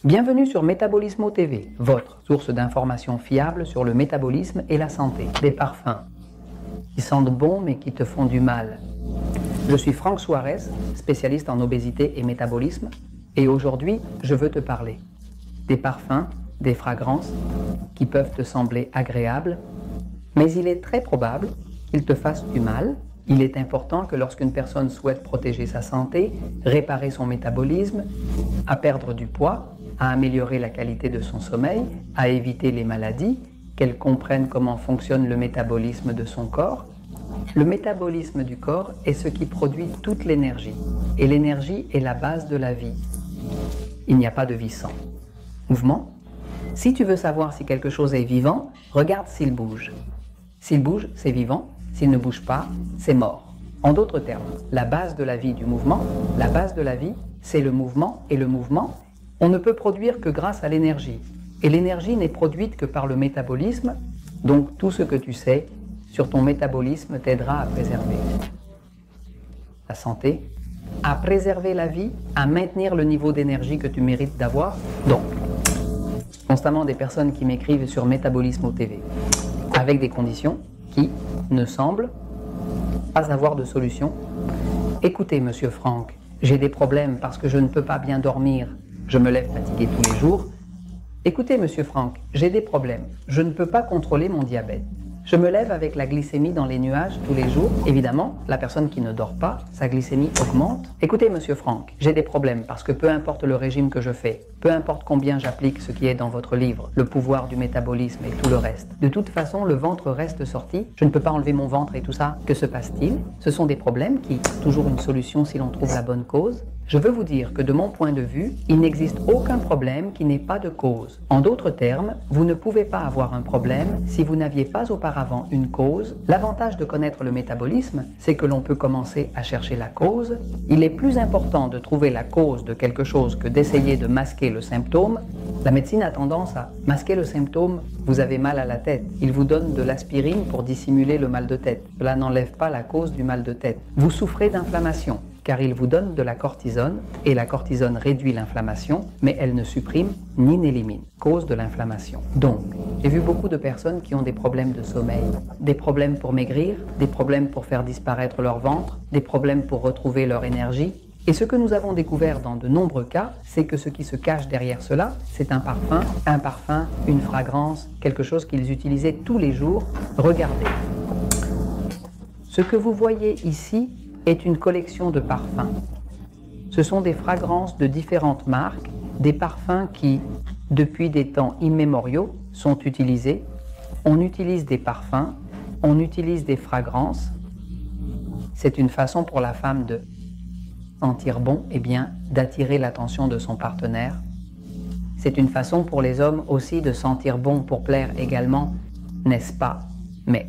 Bienvenue sur Métabolismo TV, votre source d'informations fiables sur le métabolisme et la santé. Des parfums qui sentent bon mais qui te font du mal. Je suis Franck Suarez, spécialiste en obésité et métabolisme, et aujourd'hui je veux te parler des parfums, des fragrances qui peuvent te sembler agréables, mais il est très probable qu'ils te fassent du mal. Il est important que lorsqu'une personne souhaite protéger sa santé, réparer son métabolisme, à perdre du poids, à améliorer la qualité de son sommeil, à éviter les maladies, qu'elle comprenne comment fonctionne le métabolisme de son corps. Le métabolisme du corps est ce qui produit toute l'énergie, et l'énergie est la base de la vie. Il n'y a pas de vie sans mouvement. Si tu veux savoir si quelque chose est vivant, regarde s'il bouge. S'il bouge, c'est vivant. S'il ne bouge pas, c'est mort. En d'autres termes, la base de la vie du mouvement, la base de la vie, c'est le mouvement, et le mouvement, on ne peut produire que grâce à l'énergie. Et l'énergie n'est produite que par le métabolisme, donc tout ce que tu sais sur ton métabolisme t'aidera à préserver la santé, à préserver la vie, à maintenir le niveau d'énergie que tu mérites d'avoir. Donc, constamment des personnes qui m'écrivent sur Métabolismo TV, avec des conditions qui ne semblent pas avoir de solution. Écoutez, monsieur Franck, j'ai des problèmes parce que je ne peux pas bien dormir. Je me lève fatigué tous les jours. Écoutez, monsieur Franck, j'ai des problèmes. Je ne peux pas contrôler mon diabète. Je me lève avec la glycémie dans les nuages tous les jours. Évidemment, la personne qui ne dort pas, sa glycémie augmente. Écoutez, monsieur Franck, j'ai des problèmes parce que peu importe le régime que je fais, peu importe combien j'applique ce qui est dans votre livre, le pouvoir du métabolisme et tout le reste, de toute façon, le ventre reste sorti. Je ne peux pas enlever mon ventre et tout ça. Que se passe-t-il? Ce sont des problèmes qui ont toujours une solution si l'on trouve la bonne cause. Je veux vous dire que de mon point de vue, il n'existe aucun problème qui n'ait pas de cause. En d'autres termes, vous ne pouvez pas avoir un problème si vous n'aviez pas auparavant une cause. L'avantage de connaître le métabolisme, c'est que l'on peut commencer à chercher la cause. Il est plus important de trouver la cause de quelque chose que d'essayer de masquer le symptôme. La médecine a tendance à masquer le symptôme. Vous avez mal à la tête. Il vous donne de l'aspirine pour dissimuler le mal de tête. Cela n'enlève pas la cause du mal de tête. Vous souffrez d'inflammation, car il vous donne de la cortisone, et la cortisone réduit l'inflammation, mais elle ne supprime ni n'élimine, cause de l'inflammation. Donc, j'ai vu beaucoup de personnes qui ont des problèmes de sommeil, des problèmes pour maigrir, des problèmes pour faire disparaître leur ventre, des problèmes pour retrouver leur énergie. Et ce que nous avons découvert dans de nombreux cas, c'est que ce qui se cache derrière cela, c'est un parfum, une fragrance, quelque chose qu'ils utilisaient tous les jours. Regardez. Ce que vous voyez ici est une collection de parfums. Ce sont des fragrances de différentes marques, des parfums qui, depuis des temps immémoriaux, sont utilisés. On utilise des parfums, on utilise des fragrances. C'est une façon pour la femme de sentir bon, et bien d'attirer l'attention de son partenaire. C'est une façon pour les hommes aussi de sentir bon pour plaire également, n'est-ce pas? Mais,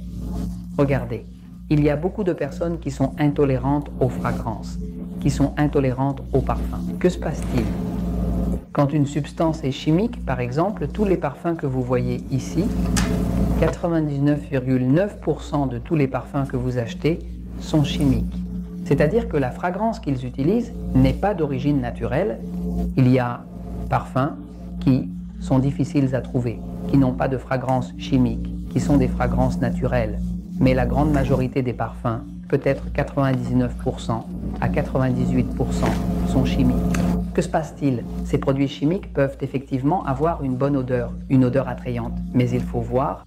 regardez. Il y a beaucoup de personnes qui sont intolérantes aux fragrances, qui sont intolérantes aux parfums. Que se passe-t-il? Quand une substance est chimique, par exemple, tous les parfums que vous voyez ici, 99,9% de tous les parfums que vous achetez sont chimiques. C'est-à-dire que la fragrance qu'ils utilisent n'est pas d'origine naturelle. Il y a parfums qui sont difficiles à trouver, qui n'ont pas de fragrance chimique, qui sont des fragrances naturelles. Mais la grande majorité des parfums, peut-être 99% à 98%, sont chimiques. Que se passe-t-il? Ces produits chimiques peuvent effectivement avoir une bonne odeur, une odeur attrayante. Mais il faut voir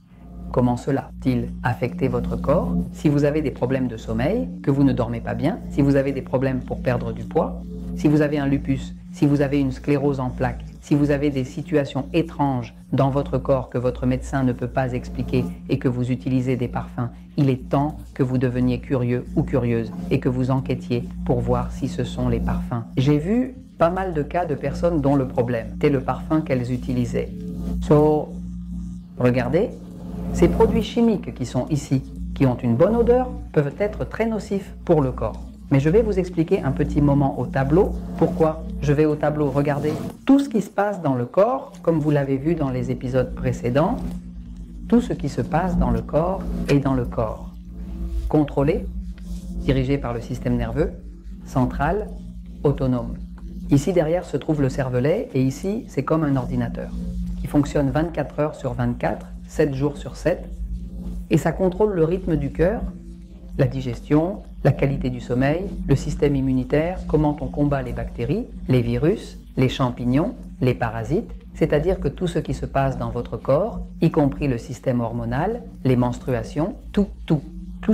comment cela a-t-il affecté votre corps. Si vous avez des problèmes de sommeil, que vous ne dormez pas bien, si vous avez des problèmes pour perdre du poids, si vous avez un lupus, si vous avez une sclérose en plaques, si vous avez des situations étranges dans votre corps que votre médecin ne peut pas expliquer et que vous utilisez des parfums, il est temps que vous deveniez curieux ou curieuse et que vous enquêtiez pour voir si ce sont les parfums. J'ai vu pas mal de cas de personnes dont le problème était le parfum qu'elles utilisaient. Regardez, ces produits chimiques qui sont ici, qui ont une bonne odeur, peuvent être très nocifs pour le corps. Mais je vais vous expliquer un petit moment au tableau. Pourquoi je vais au tableau? Regardez, tout ce qui se passe dans le corps, comme vous l'avez vu dans les épisodes précédents, tout ce qui se passe dans le corps est dans le corps. Contrôlé, dirigé par le système nerveux, central, autonome. Ici derrière se trouve le cervelet et ici c'est comme un ordinateur qui fonctionne 24 heures sur 24, 7 jours sur 7 et ça contrôle le rythme du cœur, la digestion, la qualité du sommeil, le système immunitaire, comment on combat les bactéries, les virus, les champignons, les parasites, c'est-à-dire que tout ce qui se passe dans votre corps, y compris le système hormonal, les menstruations, tout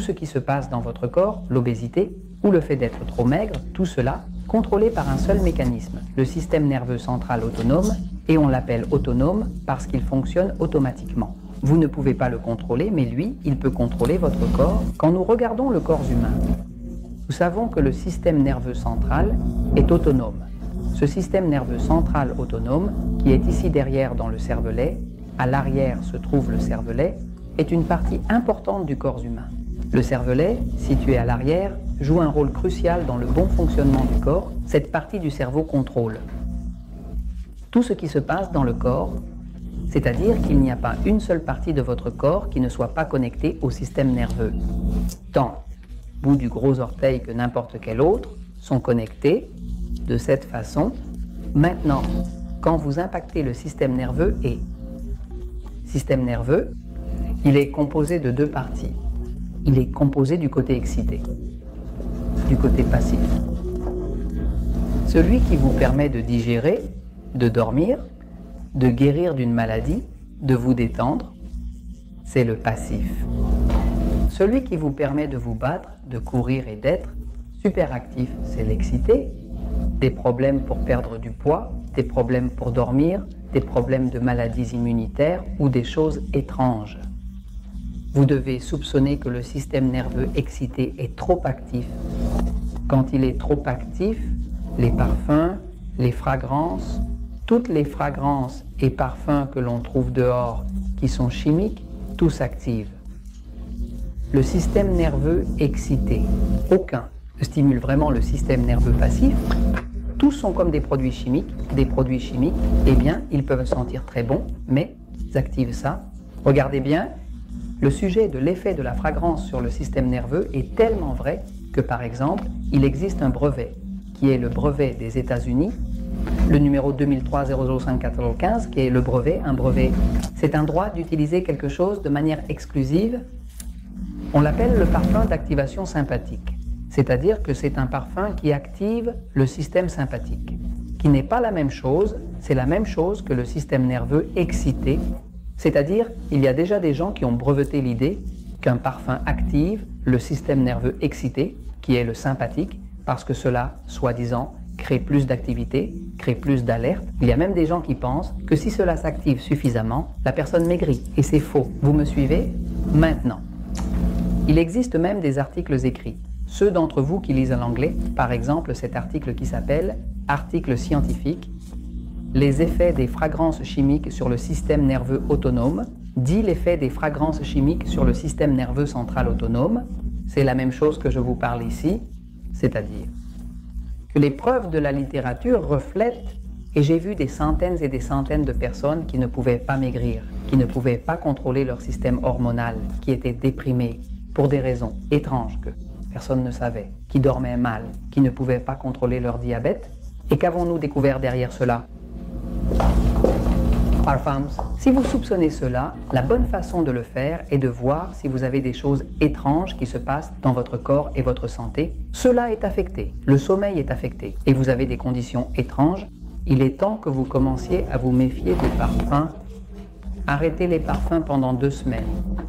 ce qui se passe dans votre corps, l'obésité ou le fait d'être trop maigre, tout cela contrôlé par un seul mécanisme, le système nerveux central autonome, et on l'appelle autonome parce qu'il fonctionne automatiquement. Vous ne pouvez pas le contrôler, mais lui, il peut contrôler votre corps. Quand nous regardons le corps humain, nous savons que le système nerveux central est autonome. Ce système nerveux central autonome, qui est ici derrière dans le cervelet, à l'arrière se trouve le cervelet, est une partie importante du corps humain. Le cervelet, situé à l'arrière, joue un rôle crucial dans le bon fonctionnement du corps. Cette partie du cerveau contrôle tout ce qui se passe dans le corps, c'est-à-dire qu'il n'y a pas une seule partie de votre corps qui ne soit pas connectée au système nerveux. Tant le bout du gros orteil que n'importe quel autre sont connectés de cette façon. Maintenant, quand vous impactez le système nerveux il est composé de deux parties. Il est composé du côté excité, du côté passif. Celui qui vous permet de digérer, de dormir, de guérir d'une maladie, de vous détendre, c'est le passif. Celui qui vous permet de vous battre, de courir et d'être super actif, c'est l'excité. Des problèmes pour perdre du poids, des problèmes pour dormir, des problèmes de maladies immunitaires ou des choses étranges. Vous devez soupçonner que le système nerveux excité est trop actif. Quand il est trop actif, les parfums, les fragrances, toutes les fragrances et parfums que l'on trouve dehors qui sont chimiques, tout s'active. Le système nerveux excité, aucun ne stimule vraiment le système nerveux passif. Tous sont comme des produits chimiques. Des produits chimiques, eh bien, ils peuvent sentir très bon, mais ils activent ça. Regardez bien, le sujet de l'effet de la fragrance sur le système nerveux est tellement vrai que, par exemple, il existe un brevet, qui est le brevet des États-Unis, le numéro 2003-005-1415, qui est le brevet. Un brevet, c'est un droit d'utiliser quelque chose de manière exclusive. On l'appelle le parfum d'activation sympathique, c'est-à-dire que c'est un parfum qui active le système sympathique, qui n'est pas la même chose, c'est la même chose que le système nerveux excité, c'est-à-dire il y a déjà des gens qui ont breveté l'idée qu'un parfum active le système nerveux excité, qui est le sympathique, parce que cela, soi-disant, crée plus d'activité, crée plus d'alerte. Il y a même des gens qui pensent que si cela s'active suffisamment, la personne maigrit. Et c'est faux. Vous me suivez? Maintenant. Il existe même des articles écrits. Ceux d'entre vous qui lisent l'anglais, par exemple cet article qui s'appelle « Article scientifique », les effets des fragrances chimiques sur le système nerveux autonome, dit l'effet des fragrances chimiques sur le système nerveux central autonome. C'est la même chose que je vous parle ici, c'est-à-dire que les preuves de la littérature reflètent, et j'ai vu des centaines et des centaines de personnes qui ne pouvaient pas maigrir, qui ne pouvaient pas contrôler leur système hormonal, qui étaient déprimés pour des raisons étranges que personne ne savait, qui dormaient mal, qui ne pouvaient pas contrôler leur diabète. Et qu'avons-nous découvert derrière cela? Parfums. Si vous soupçonnez cela, la bonne façon de le faire est de voir si vous avez des choses étranges qui se passent dans votre corps et votre santé. Cela est affecté, le sommeil est affecté, et vous avez des conditions étranges. Il est temps que vous commenciez à vous méfier des parfums. Arrêtez les parfums pendant 2 semaines,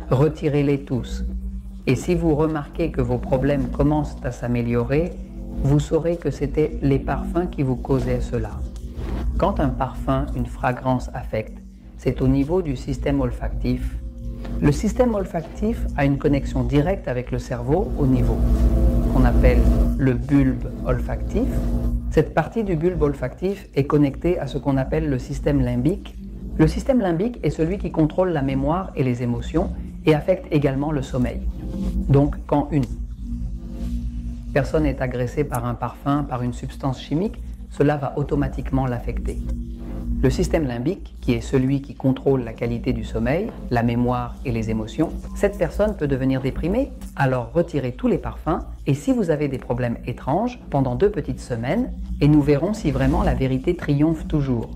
retirez-les tous. Et si vous remarquez que vos problèmes commencent à s'améliorer, vous saurez que c'était les parfums qui vous causaient cela. Quand un parfum, une fragrance affecte, c'est au niveau du système olfactif. Le système olfactif a une connexion directe avec le cerveau au niveau qu'on appelle le bulbe olfactif. Cette partie du bulbe olfactif est connectée à ce qu'on appelle le système limbique. Le système limbique est celui qui contrôle la mémoire et les émotions et affecte également le sommeil. Donc, quand une personne est agressée par un parfum, par une substance chimique, cela va automatiquement l'affecter. Le système limbique, qui est celui qui contrôle la qualité du sommeil, la mémoire et les émotions, cette personne peut devenir déprimée, alors retirez tous les parfums et si vous avez des problèmes étranges, pendant 2 petites semaines, et nous verrons si vraiment la vérité triomphe toujours.